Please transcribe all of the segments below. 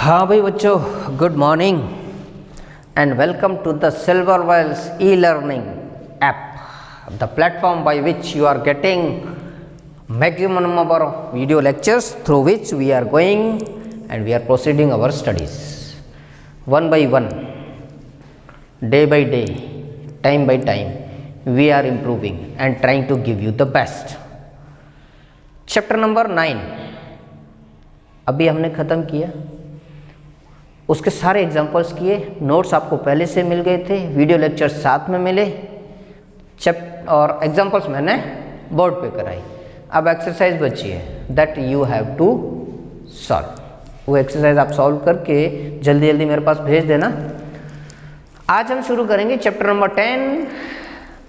हाँ भाई बच्चों, good morning and welcome to the silver wells e learning app, the platform by which you are getting maximum number of video lectures through which we are going and we are proceeding our studies one by one, day by day, time by time. We are improving and trying to give you the best. Chapter number 9 अभी हमने ख़त्म किया, उसके सारे examples किए, notes आपको पहले से मिल गए थे, वीडियो लेक्चर साथ में मिले, और एग्जाम्पल्स मैंने बोर्ड पे कराई। अब एक्सरसाइज बची है that you have to solve. वो एक्सरसाइज आप सॉल्व करके जल्दी जल्दी मेरे पास भेज देना। आज हम शुरू करेंगे chapter number 10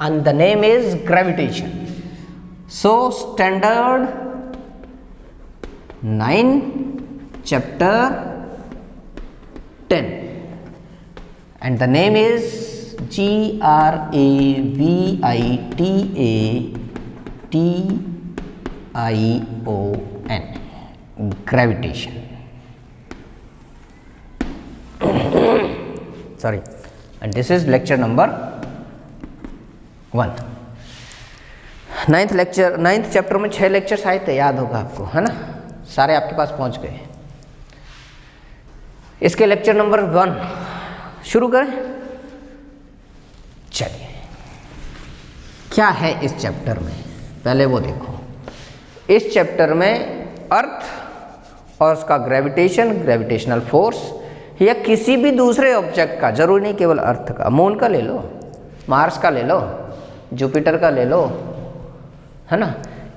and the name is gravitation. So standard 9 chapter 10 and the name is gravitation, gravitation. Sorry, and this is lecture number 1. Ninth chapter में 6 लेक्चर्स आए थे, याद होगा आपको, है ना? सारे आपके पास पहुंच गए। इसके लेक्चर नंबर 1 शुरू करें। चलिए, क्या है इस चैप्टर में, पहले वो देखो। इस चैप्टर में अर्थ और उसका ग्रेविटेशन, ग्रेविटेशनल फोर्स, या किसी भी दूसरे ऑब्जेक्ट का, जरूरी नहीं केवल अर्थ का, मून का ले लो, मार्स का ले लो, जुपिटर का ले लो, है ना,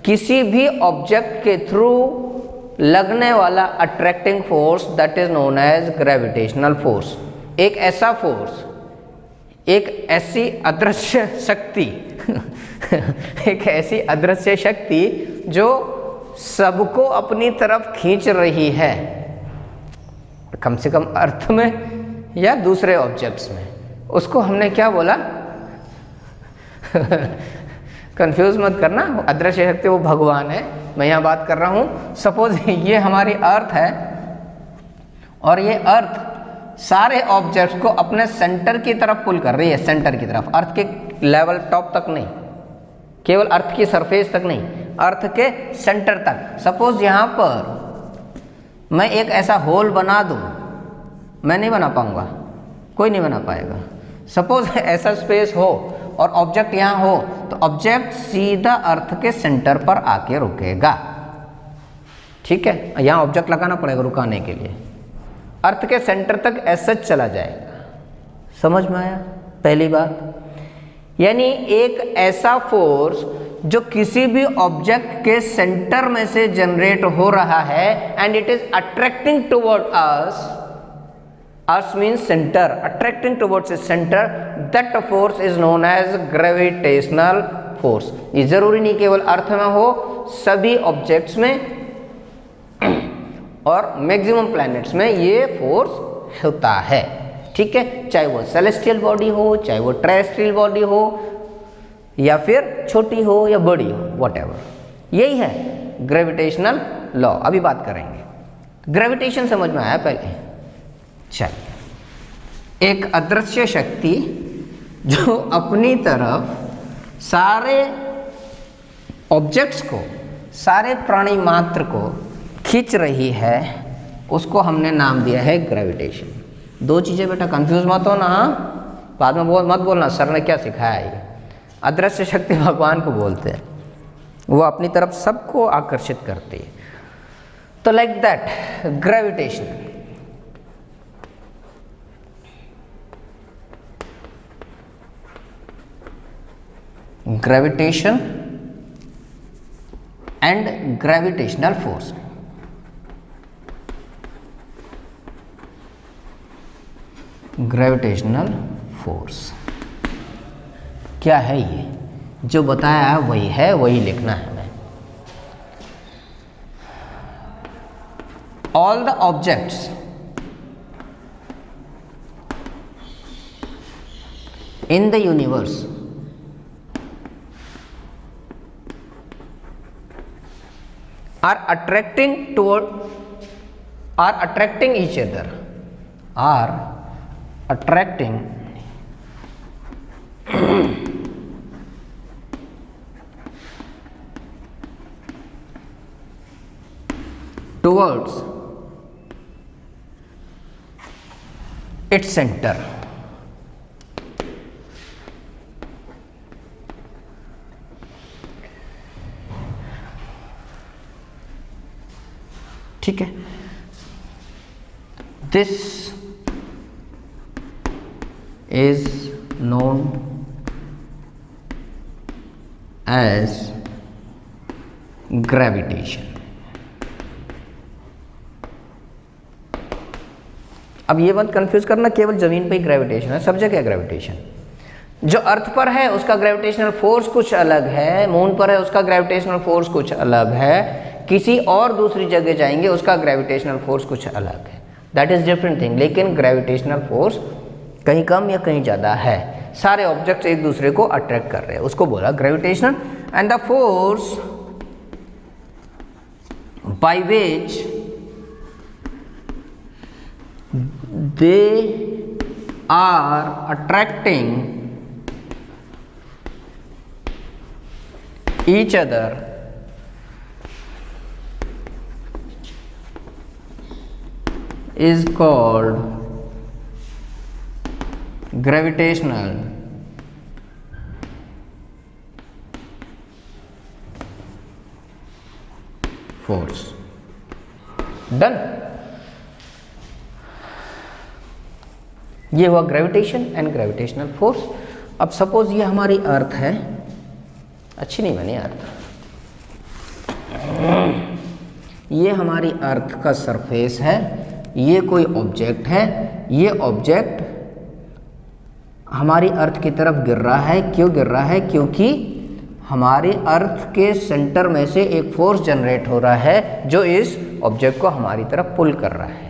किसी भी ऑब्जेक्ट के थ्रू लगने वाला attracting force that is known as gravitational force. एक ऐसा फोर्स, एक ऐसी अदृश्य शक्ति एक ऐसी अदृश्य शक्ति जो सबको अपनी तरफ खींच रही है, कम से कम अर्थ में या दूसरे ऑब्जेक्ट्स में। उसको हमने क्या बोला? कंफ्यूज मत करना, अदृश्य शक्ति वो भगवान है, मैं यहाँ बात कर रहा हूँ। सपोज ये हमारी अर्थ है और ये अर्थ सारे ऑब्जेक्ट्स को अपने सेंटर की तरफ पुल कर रही है, सेंटर की तरफ, अर्थ के लेवल टॉप तक नहीं, केवल अर्थ की सरफेस तक नहीं, अर्थ के सेंटर तक। सपोज यहाँ पर मैं एक ऐसा होल बना दूँ, मैं नहीं बना पाऊँगा, कोई नहीं बना पाएगा। सपोज ऐसा स्पेस हो और ऑब्जेक्ट यहाँ हो, तो ऑब्जेक्ट सीधा अर्थ के सेंटर पर आके रुकेगा, ठीक है? यहाँ ऑब्जेक्ट लगाना पड़ेगा रुकाने के लिए, अर्थ के सेंटर तक ऐसा चला जाएगा। समझ में आया पहली बात? यानी एक ऐसा फोर्स जो किसी भी ऑब्जेक्ट के सेंटर में से जनरेट हो रहा है and it is attracting toward us, Earth means center, attracting towards its center, that force is known as gravitational force. ये जरूरी नहीं केवल अर्थ में हो, सभी ऑब्जेक्ट्स में और मैक्सिमम प्लैनेट्स में ये फोर्स होता है, ठीक है? चाहे वो सेलेस्टियल बॉडी हो, चाहे वो टेरेस्ट्रियल बॉडी हो, या फिर छोटी हो या बड़ी हो, व्हाटएवर। यही है ग्रेविटेशनल लॉ। अभी बात करेंगे। ग्रेविटेशन समझ में आया पहले? चलिए, एक अदृश्य शक्ति जो अपनी तरफ सारे ऑब्जेक्ट्स को, सारे प्राणी मात्र को खींच रही है, उसको हमने नाम दिया है ग्रेविटेशन। 2 चीज़ें बेटा, कंफ्यूज मत हो ना, बाद में मत बोलना सर ने क्या सिखाया है। ये अदृश्य शक्ति भगवान को बोलते हैं, वो अपनी तरफ सबको आकर्षित करती है। तो like that gravitation, gravitation and gravitational force. Gravitational force क्या है? ये जो बताया है वही है, वही लिखना है हमें। All the objects in the universe are attracting toward are attracting each other, are attracting towards its center. ठीक है, this is known as gravitation. अब ये मत कंफ्यूज करना केवल जमीन पे ही ग्रेविटेशन है, सब जगह ग्रेविटेशन। जो अर्थ पर है उसका ग्रेविटेशनल फोर्स कुछ अलग है, मून पर है उसका ग्रेविटेशनल फोर्स कुछ अलग है, किसी और दूसरी जगह जाएंगे उसका ग्रेविटेशनल फोर्स कुछ अलग है, दैट इज डिफरेंट थिंग। लेकिन ग्रेविटेशनल फोर्स कहीं कम या कहीं ज़्यादा है, सारे ऑब्जेक्ट्स एक दूसरे को अट्रैक्ट कर रहे हैं, उसको बोला gravitational. And the force by which they are attracting each other is called gravitational force। डन। ये हुआ ग्रेविटेशन एंड ग्रेविटेशनल फोर्स। अब सपोज ये हमारी अर्थ है, अच्छी नहीं बनी अर्थ, ये हमारी अर्थ का सरफेस है, ये कोई ऑब्जेक्ट है, ये ऑब्जेक्ट हमारी अर्थ की तरफ गिर रहा है। क्यों गिर रहा है? क्योंकि हमारे अर्थ के सेंटर में से एक फोर्स जनरेट हो रहा है जो इस ऑब्जेक्ट को हमारी तरफ पुल कर रहा है।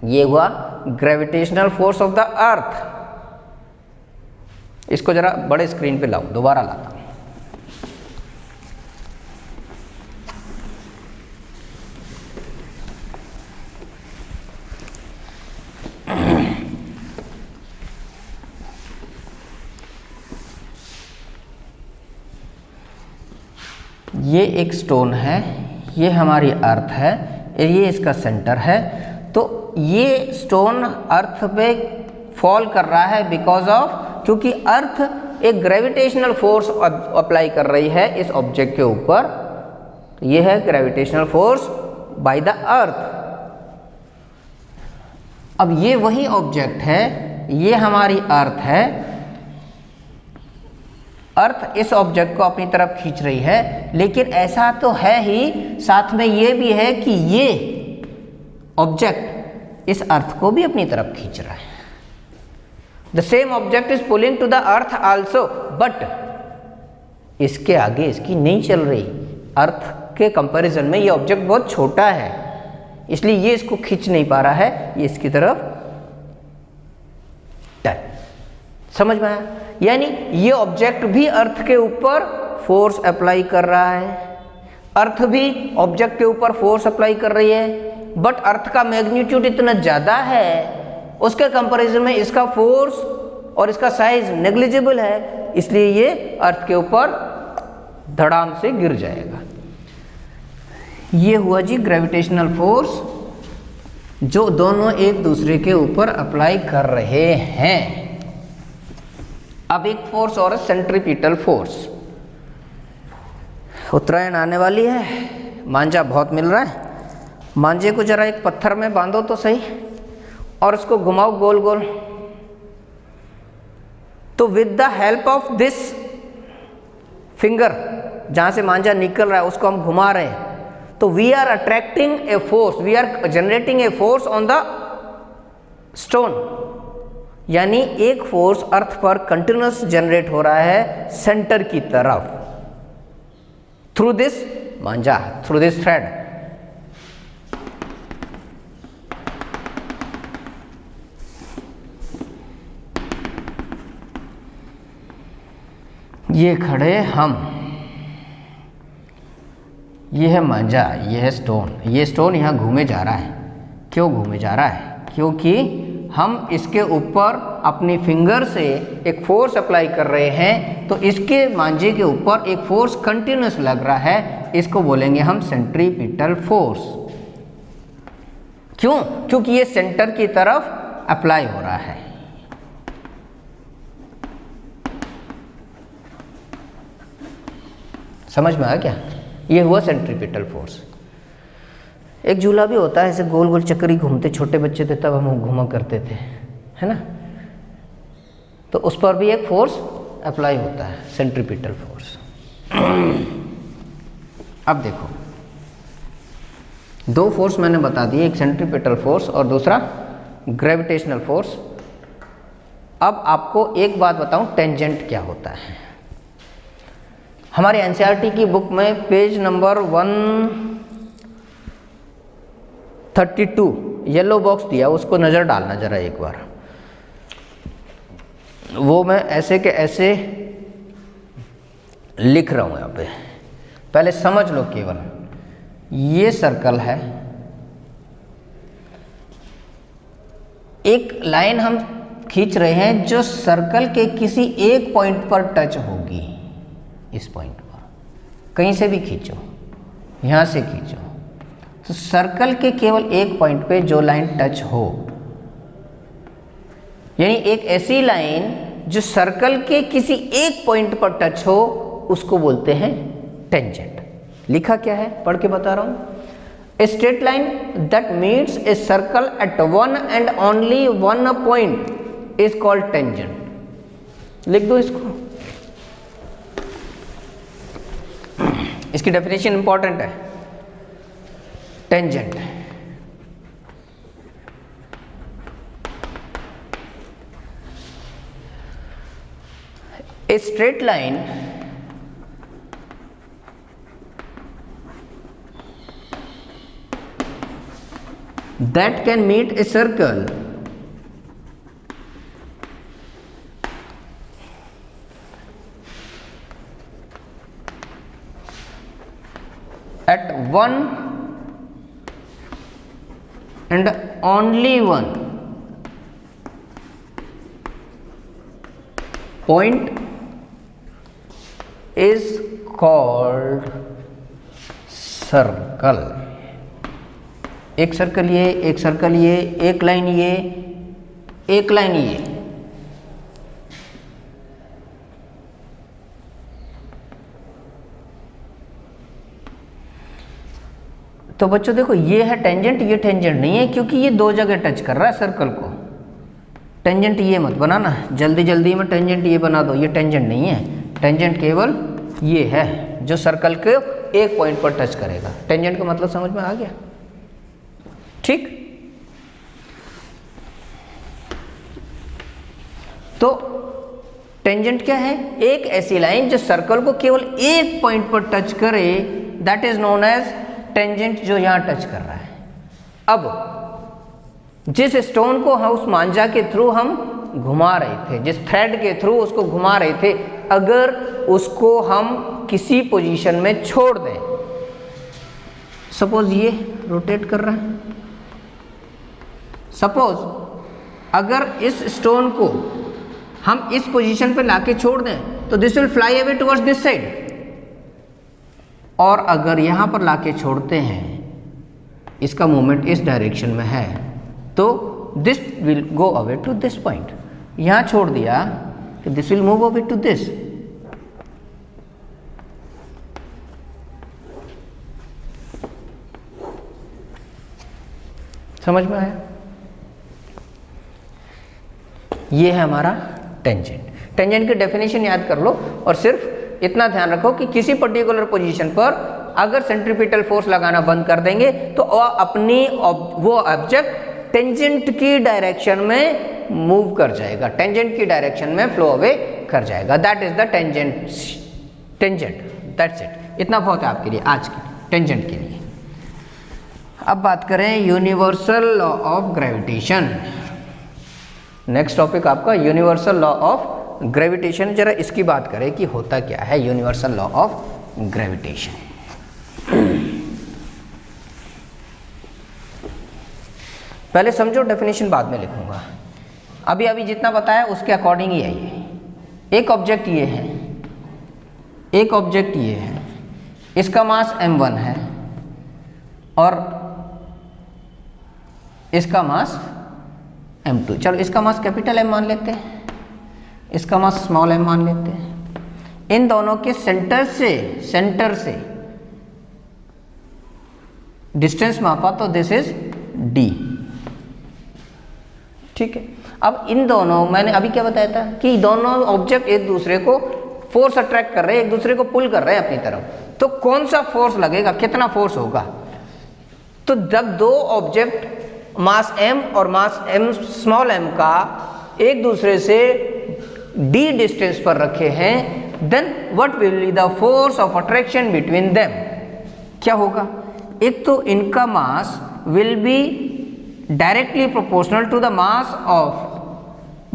ये हुआ ग्रेविटेशनल फोर्स ऑफ द अर्थ। इसको जरा बड़े स्क्रीन पे लाओ, दोबारा लाता हूं। ये एक स्टोन है, ये हमारी अर्थ है, ये इसका सेंटर है। तो ये स्टोन अर्थ पे फॉल कर रहा है बिकॉज ऑफ, क्योंकि अर्थ एक ग्रेविटेशनल फोर्स अप्लाई कर रही है इस ऑब्जेक्ट के ऊपर। तो ये है gravitational force by the earth. अब ये वही ऑब्जेक्ट है, ये हमारी अर्थ है, अर्थ इस ऑब्जेक्ट को अपनी तरफ खींच रही है। लेकिन ऐसा तो है ही, साथ में ये भी है कि ये ऑब्जेक्ट इस अर्थ को भी अपनी तरफ खींच रहा है। The same object is pulling to the earth also, but इसके आगे इसकी नहीं चल रही। अर्थ के कंपैरिजन में ये ऑब्जेक्ट बहुत छोटा है, इसलिए ये इसको खींच नहीं पा रहा है, ये इसकी तरफ टर्न। समझ में आया? यानी ये ऑब्जेक्ट भी अर्थ के ऊपर फोर्स अप्लाई कर रहा है, अर्थ भी ऑब्जेक्ट के ऊपर फोर्स अप्लाई कर रही है, बट अर्थ का मैग्नीट्यूड इतना ज़्यादा है, उसके कंपैरिजन में इसका फोर्स और इसका साइज नेग्लिजिबल है, इसलिए ये अर्थ के ऊपर धड़ाम से गिर जाएगा। ये हुआ जी ग्रेविटेशनल फोर्स, जो दोनों एक दूसरे के ऊपर अप्लाई कर रहे हैं। अब एक फोर्स और सेंट्रीपिटल फोर्स। उत्तरायण आने वाली है, मांझा बहुत मिल रहा है, मांझे को जरा एक पत्थर में बांधो तो सही और उसको घुमाओ गोल गोल। तो with the help of this finger, जहां से मांझा निकल रहा है उसको हम घुमा रहे हैं, तो we are attracting a force, we are generating a force on the stone. यानी एक फोर्स अर्थ पर कंटिन्यूअस जनरेट हो रहा है सेंटर की तरफ, through this Manjha, through this thread. ये खड़े हम, ये है मांझा, ये है स्टोन, ये स्टोन यहाँ घूमे जा रहा है। क्यों घूमे जा रहा है? क्योंकि हम इसके ऊपर अपनी फिंगर से एक फोर्स अप्लाई कर रहे हैं, तो इसके मांझे के ऊपर एक फोर्स कंटिन्यूस लग रहा है, इसको बोलेंगे हम सेंट्रीपिटल फोर्स। क्यों? क्योंकि ये सेंटर की तरफ अप्लाई हो रहा है। समझ में आया क्या? ये हुआ सेंट्रीपिटल फोर्स। एक झूला भी होता है, ऐसे गोल गोल चक्करी घूमते, छोटे बच्चे थे तब हम घुमा करते थे, है ना? तो उस पर भी एक फोर्स अप्लाई होता है, सेंट्रीपिटल फोर्स। अब देखो, दो फोर्स मैंने बता दिए, एक सेंट्रीपिटल फोर्स और दूसरा ग्रेविटेशनल फोर्स। अब आपको एक बात बताऊं, टेंजेंट क्या होता है। हमारे एनसीईआरटी की बुक में पेज नंबर 132 येलो बॉक्स दिया, उसको नज़र डालना जरा एक बार। वो मैं ऐसे के ऐसे लिख रहा हूँ यहाँ पे, पहले समझ लो। केवल ये सर्कल है, एक लाइन हम खींच रहे हैं जो सर्कल के किसी एक पॉइंट पर टच होगी। इस पॉइंट पर कहीं से भी खींचो, यहाँ से खींचो, तो सर्कल के केवल एक पॉइंट पे जो लाइन टच हो, यानी एक ऐसी लाइन जो सर्कल के किसी एक पॉइंट पर टच हो, उसको बोलते हैं टेंजेंट। लिखा क्या है, पढ़ के बता रहा हूं। A straight line that meets a circle eight one and only one point is called tangent. लिख दो इसको, इसकी डेफिनेशन इंपॉर्टेंट है। Tangent a straight line that can meet a circle at one and only one point is called circle. एक circle ये, एक circle ये, एक लाइन ये, एक लाइन ये। तो बच्चों देखो, ये है टेंजेंट, ये टेंजेंट नहीं है, क्योंकि ये दो जगह टच कर रहा है सर्कल को। टेंजेंट ये मत बनाना, जल्दी जल्दी में टेंजेंट ये बना दो, ये टेंजेंट नहीं है। टेंजेंट केवल ये है जो सर्कल के एक पॉइंट पर टच करेगा। टेंजेंट का मतलब समझ में आ गया? ठीक। तो टेंजेंट क्या है? एक ऐसी लाइन जो सर्कल को केवल एक पॉइंट पर टच करे, that is known as tangent, जो यहां टच कर रहा है। अब जिस स्टोन को हम उस मांझा के थ्रू हम घुमा रहे थे, जिस थ्रेड के थ्रू उसको घुमा रहे थे, अगर उसको हम किसी पोजीशन में छोड़ दें, सपोज ये रोटेट कर रहा है, सपोज अगर इस स्टोन को हम इस पोजीशन पे लाके छोड़ दें, तो this will fly away towards this side. और अगर यहां पर लाके छोड़ते हैं, इसका मूवमेंट इस डायरेक्शन में है, तो this will go away to this point. यहां छोड़ दिया तो this will move away to this. समझ में आया? ये है हमारा टेंजेंट। टेंजेंट की डेफिनेशन याद कर लो, और सिर्फ इतना ध्यान रखो कि किसी पर्टिकुलर पोजीशन पर अगर सेंट्रीपिटल फोर्स लगाना बंद कर देंगे, तो अपनी वो ऑब्जेक्ट टेंजेंट की डायरेक्शन में मूव कर जाएगा, टेंजेंट की डायरेक्शन में फ्लो अवे कर जाएगा। That is the tangent. That's it. इतना बहुत है आपके लिए आज के टेंजेंट के लिए। अब बात करें universal law of gravitation. Next topic आपका यूनिवर्सल लॉ ऑफ ग्रेविटेशन। जरा इसकी बात करें कि होता क्या है यूनिवर्सल लॉ ऑफ ग्रेविटेशन। पहले समझो, डेफिनेशन बाद में लिखूंगा। अभी अभी जितना बताया उसके अकॉर्डिंग ही आइए। एक ऑब्जेक्ट ये है, एक ऑब्जेक्ट ये है, इसका मास m1 है और इसका मास m2। चलो इसका मास कैपिटल M मान लेते हैं, इसका मास स्मॉल m मान लेते हैं। इन दोनों के सेंटर से डिस्टेंस मापा तो दिस इज d। ठीक है, अब इन दोनों, मैंने अभी क्या बताया था कि दोनों ऑब्जेक्ट एक दूसरे को फोर्स अट्रैक्ट कर रहे हैं, एक दूसरे को पुल कर रहे हैं अपनी तरफ। तो कौन सा फोर्स लगेगा, कितना फोर्स होगा? तो जब दो ऑब्जेक्ट मास m और मास m स्मॉल m का एक दूसरे से d डिस्टेंस पर रखे हैं, then what will be the force of attraction between them? क्या होगा? एक तो इनका mass will be directly proportional to the mass of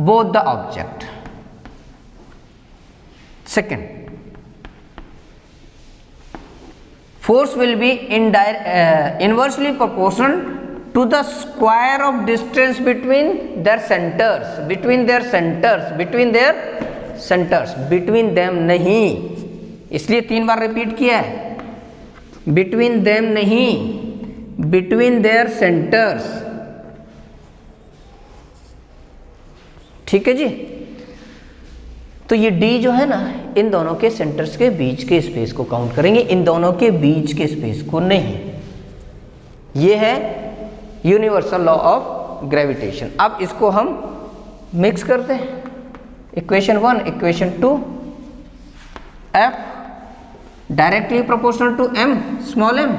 both the object. Second, force will be inversely proportional to the square of distance between their centers, between them नहीं, इसलिए 3 बार repeat किया है, between them नहीं, between their centers। ठीक है जी। तो ये d जो है ना, इन दोनों के सेंटर्स के बीच के स्पेस को काउंट करेंगे, इन दोनों के बीच के स्पेस को नहीं। ये है यूनिवर्सल लॉ ऑफ ग्रेविटेशन। अब इसको हम मिक्स करते हैं। Equation 1, equation 2, F directly proportional to m small m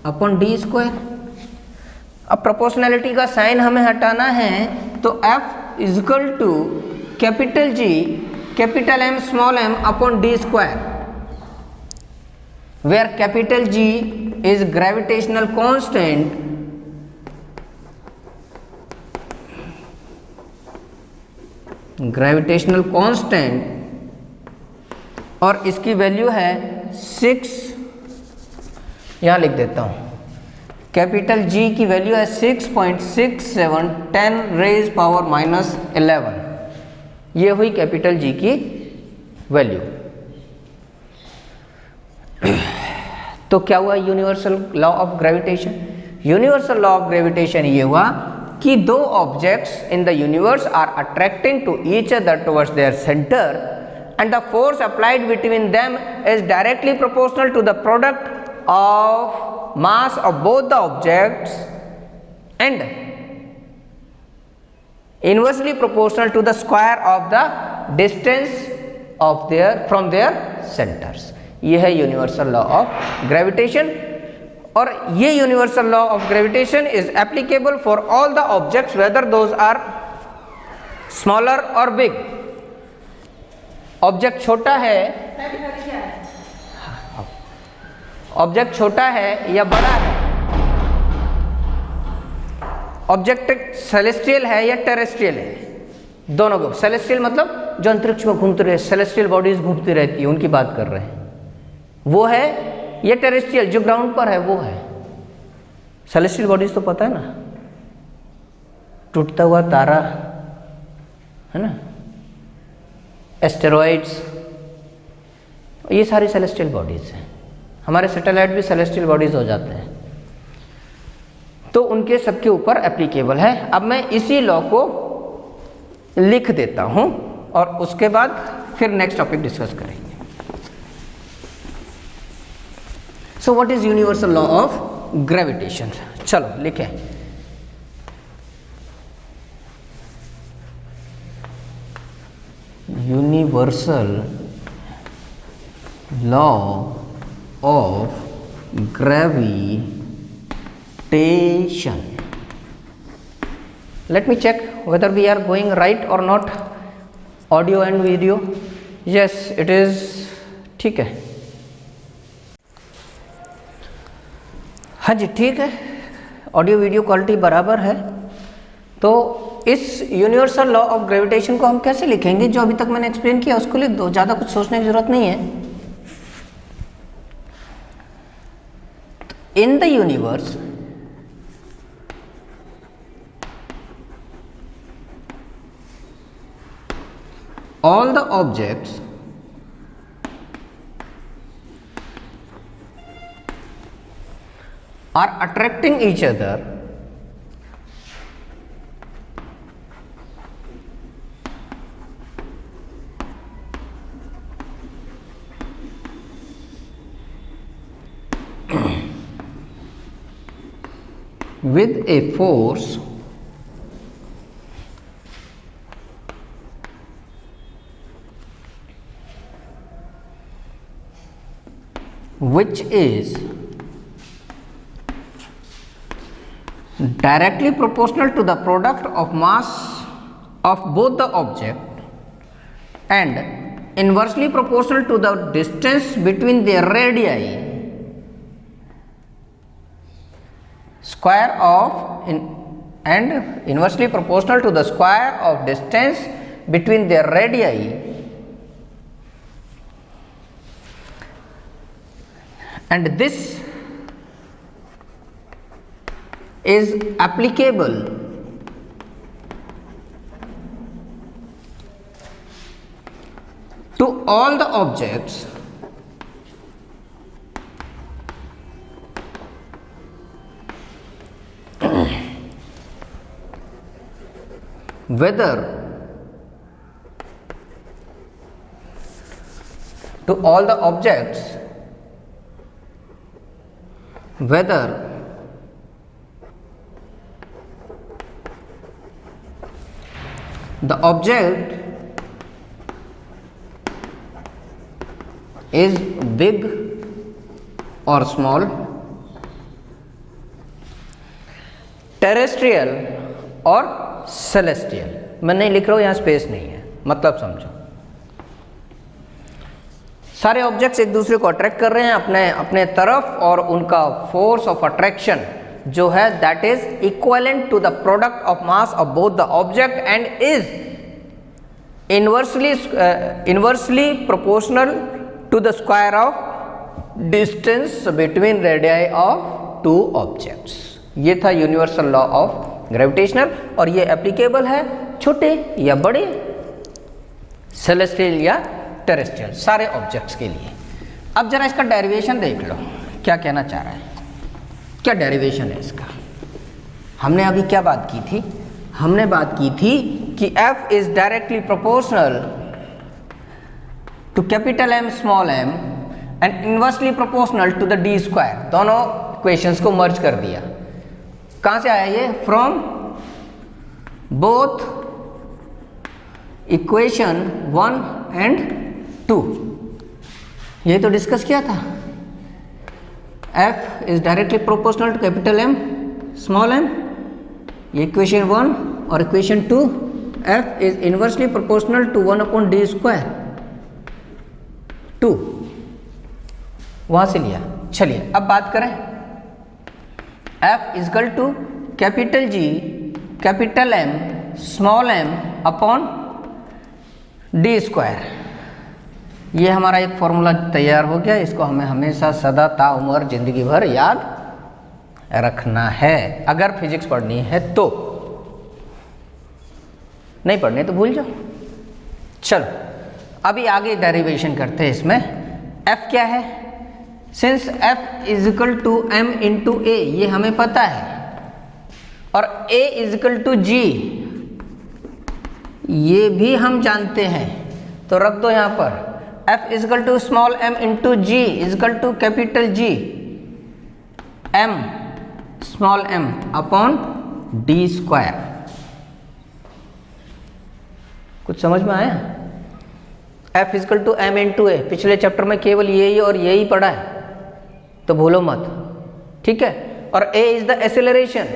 upon d square. अब प्रोपोर्शनैलिटी का साइन हमें हटाना है, तो F is equal to capital G capital M small m upon d square, where capital G is gravitational constant और इसकी value है 6, यहां लिख देता हूं, कैपिटल G की वैल्यू है 6.67 10 रेज पावर -11। ये हुई कैपिटल G की वैल्यू। तो क्या हुआ universal law of gravitation? Universal law of gravitation ये हुआ कि दो objects in the universe are attracting to each other towards their centre and the force applied between them is directly proportional to the product of mass of both the objects and inversely proportional to the square of the distance of from their centers। ये है universal law of gravitation, और ये universal law of gravitation is applicable for all the objects whether those are smaller और big. Object छोटा है, object छोटा है या बड़ा है, ऑब्जेक्ट सेलेस्टियल है या टेरेस्ट्रियल है, दोनों को। सेलेस्टियल मतलब जो अंतरिक्ष में घूमते रहे, सेलेस्टियल बॉडीज घूमती रहती है, उनकी बात कर रहे हैं, वो है। ये टेरेस्ट्रियल जो ग्राउंड पर है वो है। सेलेस्टियल बॉडीज तो पता है ना, टूटता हुआ तारा है ना, एस्टेरॉइड्स, ये सारी सेलेस्टियल बॉडीज हैं। हमारे सैटेलाइट भी सेलेस्टियल बॉडीज हो जाते हैं, तो उनके सबके ऊपर एप्लीकेबल है। अब मैं इसी लॉ को लिख देता हूं और उसके बाद फिर नेक्स्ट टॉपिक डिस्कस करेंगे। So what is universal law of gravitation? चलो लिखें। Universal law of gravitation. Let me check whether we are going right or not. Audio and video, yes it is, ठीक है। हाँ जी ठीक है, ऑडियो वीडियो क्वालिटी बराबर है। तो इस यूनिवर्सल लॉ ऑफ ग्रेविटेशन को हम कैसे लिखेंगे? जो अभी तक मैंने एक्सप्लेन किया उसको लिख दो, ज़्यादा कुछ सोचने की जरूरत नहीं है। In the universe all the objects are attracting each other with a force which is directly proportional to the product of mass of both the object and inversely proportional to the distance between their radii, square of and inversely proportional to the square of distance between their radii, and this is applicable to all the objects whether the object is big or small, terrestrial और celestial. मैं नहीं लिख रहा हूँ, यहाँ space नहीं है, मतलब समझो। सारे ऑब्जेक्ट्स एक दूसरे को अट्रैक्ट कर रहे हैं अपने अपने तरफ, और उनका फोर्स ऑफ अट्रैक्शन जो है that is equivalent to the product of mass of both the object and is inversely proportional to the square of distance between radii of two objects. ये था यूनिवर्सल लॉ ऑफ ग्रेविटेशनल, और ये applicable है छोटे या बड़े, celestial या terrestrial, सारे ऑब्जेक्ट्स के लिए। अब जरा इसका डेरिवेशन देख लो, क्या कहना चाह रहा है, क्या डेरिवेशन है इसका। हमने अभी क्या बात की थी, हमने बात की थी कि F is directly proportional to capital M small m and inversely proportional to the d square. दोनों इक्वेशंस को मर्ज कर दिया। कहाँ से आया ये? From both equation 1 and 2। ये तो डिस्कस किया था। F is directly proportional to capital M small m, ये इक्वेशन 1, और equation 2 F is inversely proportional to 1/d square 2, वहां से लिया। चलिए अब बात करें F is equal to capital G capital M small m upon d square. ये हमारा एक फॉर्मूला तैयार हो गया, इसको हमें हमेशा सदा ताउम्र जिंदगी भर याद रखना है। अगर फिजिक्स पढ़नी है तो, नहीं पढ़नी तो भूल जाओ। चलो अभी आगे डेरिवेशन करते हैं इसमें। F क्या है? Since F is equal to M into A, ये हमें पता है, और A is equal to G, ये भी हम जानते हैं, तो रख दो यहाँ पर। F is equal to small m into G is equal to capital G M small m upon d square. कुछ समझ में आया? F is equal to M into A, पिछले चैप्टर में केवल यही और यही पढ़ा है, तो भूलो मत, ठीक है। और A इज द एक्सेलरेशन।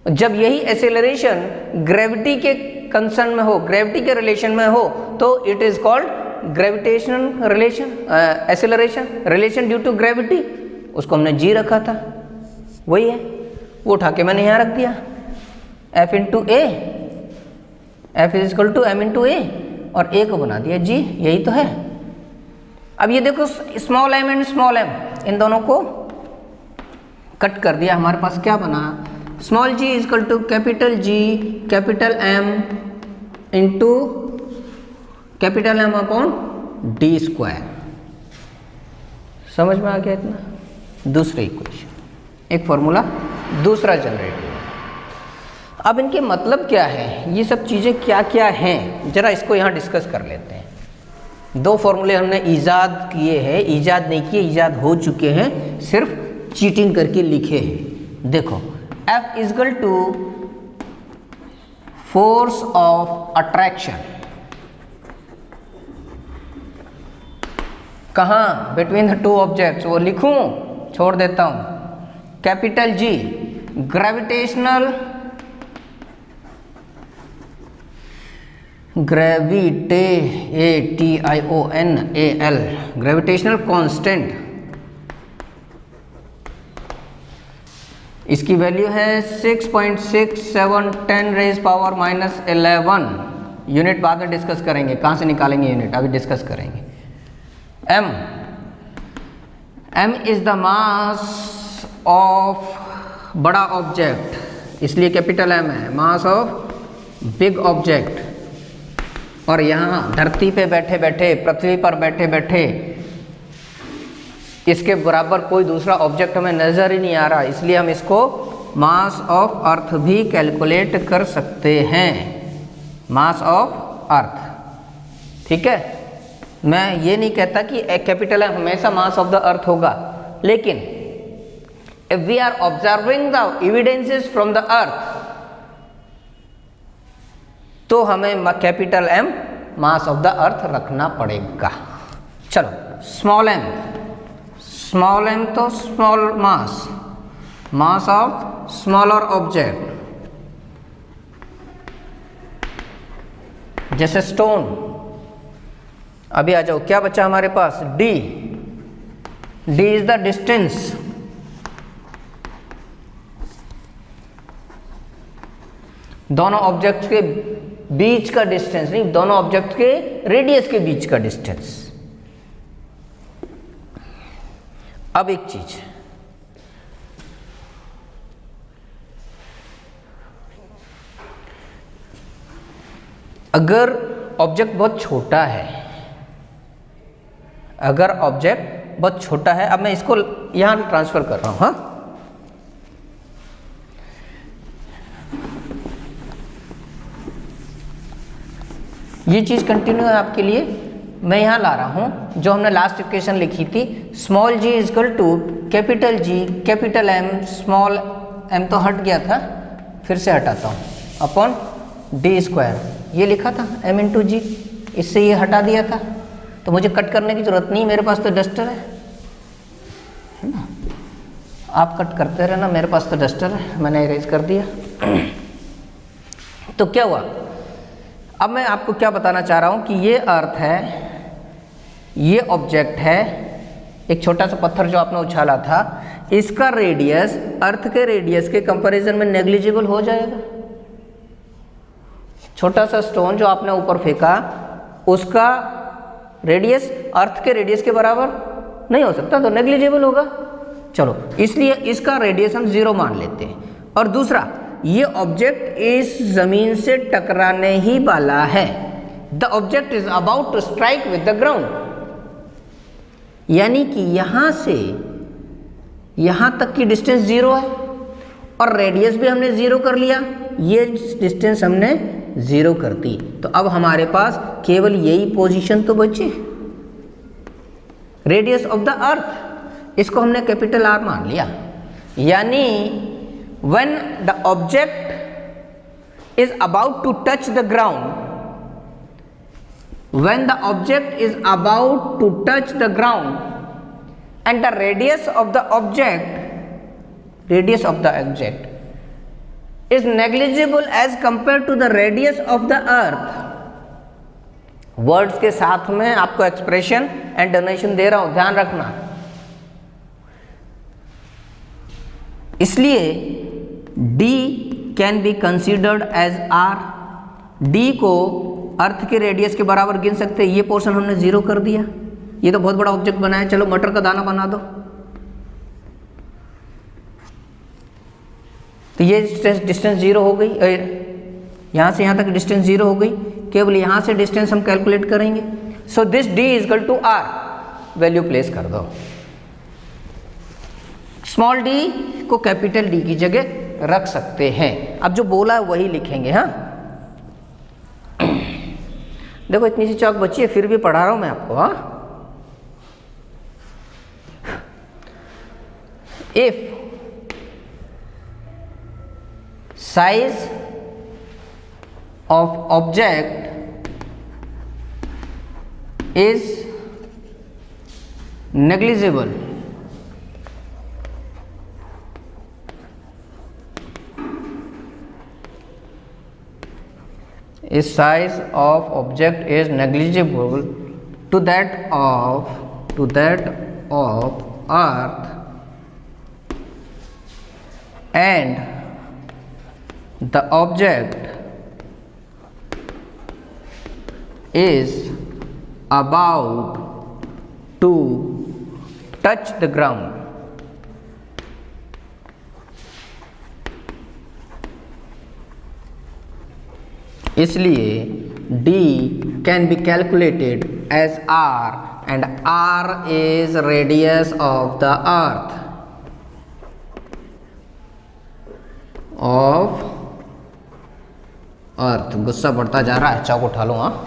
जब यही एक्सेलरेशन ग्रेविटी के कंसर्न में हो, ग्रेविटी के रिलेशन में हो, तो it is called gravitational relation, acceleration relation due to gravity. उसको हमने G रखा था, वही है, वो उठा के मैंने यहाँ रख दिया। F into A, F is equal to M into A, और A को बना दिया G, यही तो है। अब ये देखो small m and small m, इन दोनों को कट कर दिया, हमारे पास क्या बना? Small g is equal to capital G capital M into capital M upon d square. समझ में आ गया इतना? दूसरे इक्वेशन, एक फॉर्मूला दूसरा जनरेट हुआ। अब इनके मतलब क्या है, ये सब चीज़ें क्या क्या हैं, जरा इसको यहाँ डिस्कस कर लेते हैं। दो फॉर्मूले हमने ईजाद किए हैं, ईजाद नहीं किए, ईजाद हो चुके हैं, सिर्फ चीटिंग करके लिखे हैं। देखो F is equal to force of attraction, कहाँ? बिटवीन द टू ऑब्जेक्ट्स, वो लिखूं? छोड़ देता हूं। Capital G gravitational gravitational constant, इसकी वैल्यू है 6.6710 रेज पावर -11 यूनिट। बाद में डिस्कस करेंगे कहाँ से निकालेंगे यूनिट, अभी डिस्कस करेंगे। m is the mass of बड़ा ऑब्जेक्ट, इसलिए कैपिटल M है, मास ऑफ बिग ऑब्जेक्ट। और यहाँ धरती पे बैठे बैठे, पृथ्वी पर बैठे बैठे इसके बराबर कोई दूसरा ऑब्जेक्ट हमें नजर ही नहीं आ रहा, इसलिए हम इसको मास ऑफ अर्थ भी कैलकुलेट कर सकते हैं, मास ऑफ अर्थ। ठीक है, मैं ये नहीं कहता कि एक कैपिटल M हमेशा मास ऑफ द अर्थ होगा, लेकिन if we are observing the evidences from the earth, तो हमें capital M mass of the earth रखना पड़ेगा। चलो स्मॉल m तो small mass, mass of smaller object, जैसे स्टोन। अभी आ जाओ, क्या बचा हमारे पास? d इज द डिस्टेंस दोनों ऑब्जेक्ट के बीच का डिस्टेंस, नहीं, दोनों ऑब्जेक्ट के रेडियस के बीच का डिस्टेंस। अब एक चीज, अगर ऑब्जेक्ट बहुत छोटा है, अगर ऑब्जेक्ट बहुत छोटा है, अब मैं इसको यहां ट्रांसफर कर रहा हूं, हाँ, ये चीज कंटिन्यू है आपके लिए, मैं यहां ला रहा हूं जो हमने लास्ट इक्वेशन लिखी थी, small g is equal to capital G capital M, small m तो हट गया था, फिर से हटाता हूं, अपॉन डी स्क्वायर, ये लिखा था m इंटू जी, इससे ये हटा दिया था, तो मुझे कट करने की जरूरत नहीं, मेरे पास तो डस्टर है ना, आप कट करते रहना, मेरे पास तो डस्टर है, मैंने इरेज कर दिया। तो क्या हुआ, अब मैं आपको क्या बताना चाह रहा हूं कि ये अर्थ है, ये ऑब्जेक्ट है, एक छोटा सा पत्थर जो आपने उछाला था, इसका रेडियस अर्थ के रेडियस के कंपैरिजन में नेग्लिजिबल हो जाएगा। छोटा सा स्टोन जो आपने ऊपर फेंका, उसका रेडियस अर्थ के रेडियस के बराबर नहीं हो सकता, तो नेग्लिजिबल होगा। चलो, इसलिए इसका रेडियस हम 0 मान लेते हैं। और दूसरा, ये ऑब्जेक्ट इस जमीन से टकराने ही वाला है, the object is about to strike with the ground, यानी कि यहां से यहां तक की डिस्टेंस 0 है और रेडियस भी हमने 0 कर लिया, ये डिस्टेंस हमने 0 कर दी, तो अब हमारे पास केवल यही पोजीशन तो बची, रेडियस ऑफ द अर्थ, इसको हमने कैपिटल R मान लिया। यानी when the object is about to touch the ground, when the object is about to touch the ground and the radius of the object is negligible as compared to the radius of the earth, words के साथ में आपको expression and donation दे रहा हूं, ध्यान रखना। इसलिए D can be considered as R, D को अर्थ के रेडियस के बराबर गिन सकते हैं, ये पोर्शन हमने 0 कर दिया, ये तो बहुत बड़ा ऑब्जेक्ट बनाया, चलो मटर का दाना बना दो, तो ये डिस्टेंस 0 हो गई, यहाँ से यहाँ तक डिस्टेंस 0 हो गई, केवल यहाँ से डिस्टेंस हम कैलकुलेट करेंगे। So this d is equal to r, value place कर दो। स्मॉल d को कैपिटल D की जगह रख सकते हैं। अब जो बोला है वही लिखेंगे। हाँ, देखो इतनी सी चौक बची है, फिर भी पढ़ा रहा हूं मैं आपको। हाँ, if size of object is negligible, if size of object is negligible to that of earth and the object is about to touch the ground, इसलिए d can be calculated as r and r is radius of the earth गुस्सा बढ़ता जा रहा है, चाक उठा लो। हाँ,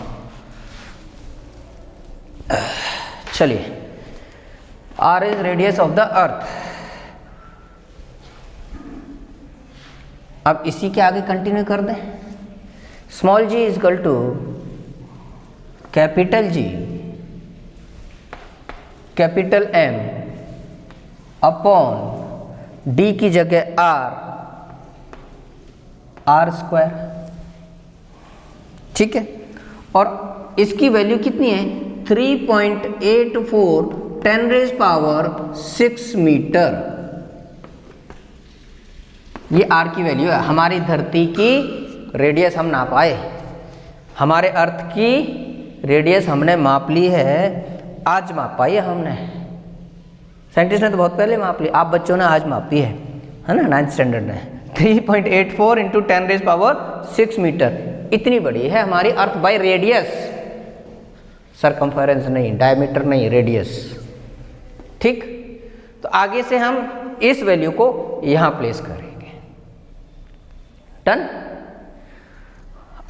चलिए, r is radius of the earth। अब इसी के आगे कंटिन्यू कर दें। Small g is equal to capital G capital M upon d की जगह r स्क्वायर। ठीक है, और इसकी वैल्यू कितनी है? 3.84 10⁻⁶ मीटर। ये r की वैल्यू है। हमारी धरती की रेडियस हम नाप आए, हमारे अर्थ की रेडियस हमने माप ली है, आज माप पाई है हमने। साइंटिस्ट ने तो बहुत पहले माप ली, आप बच्चों ने आज मापी है ना, 9th स्टैंडर्ड में। 3.84 × 10⁻⁶ मीटर, इतनी बड़ी है हमारी अर्थ बाय रेडियस, सरकमफेरेंस नहीं, डायमीटर नहीं, रेडियस। ठीक, तो आगे से हम इस वैल्यू को यहां प्लेस करेंगे। डन।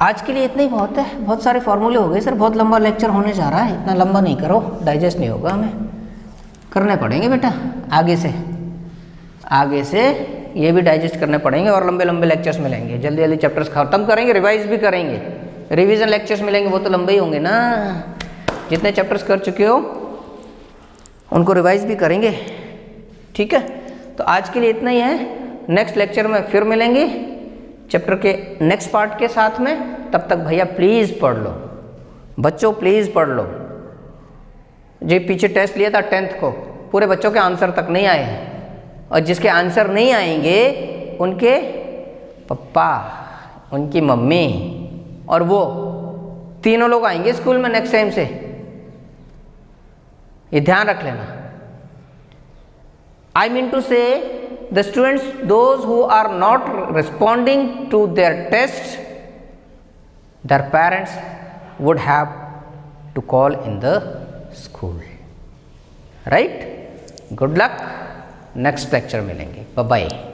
आज के लिए इतना ही बहुत है, बहुत सारे फॉर्मूले हो गए सर, बहुत लंबा लेक्चर होने जा रहा है, इतना लंबा नहीं करो, डाइजेस्ट नहीं होगा, हमें करने पड़ेंगे बेटा। आगे से ये भी डाइजेस्ट करने पड़ेंगे और लंबे लंबे लेक्चर्स मिलेंगे, जल्दी जल्दी चैप्टर्स खत्म करेंगे, रिवाइज भी करेंगे। रिवीजन लेक्चर्स मिलेंगे, वो तो लंबे ही होंगे ना, जितने चैप्टर्स कर चुके हो उनको रिवाइज भी करेंगे। ठीक है, तो आज के लिए इतना ही है। नेक्स्ट लेक्चर में फिर मिलेंगे चैप्टर के नेक्स्ट पार्ट के साथ में। तब तक भैया प्लीज़ पढ़ लो, बच्चों प्लीज़ पढ़ लो। जो पीछे टेस्ट लिया था 10th को, पूरे बच्चों के आंसर तक नहीं आए हैं, और जिसके आंसर नहीं आएंगे उनके पापा, उनकी मम्मी और वो तीनों लोग आएंगे स्कूल में नेक्स्ट टाइम से, ये ध्यान रख लेना। आई मीन टू से the students, those who are not responding to their tests, their parents would have to call in the school, right? Good luck, next lecture मिलेंगे, bye bye।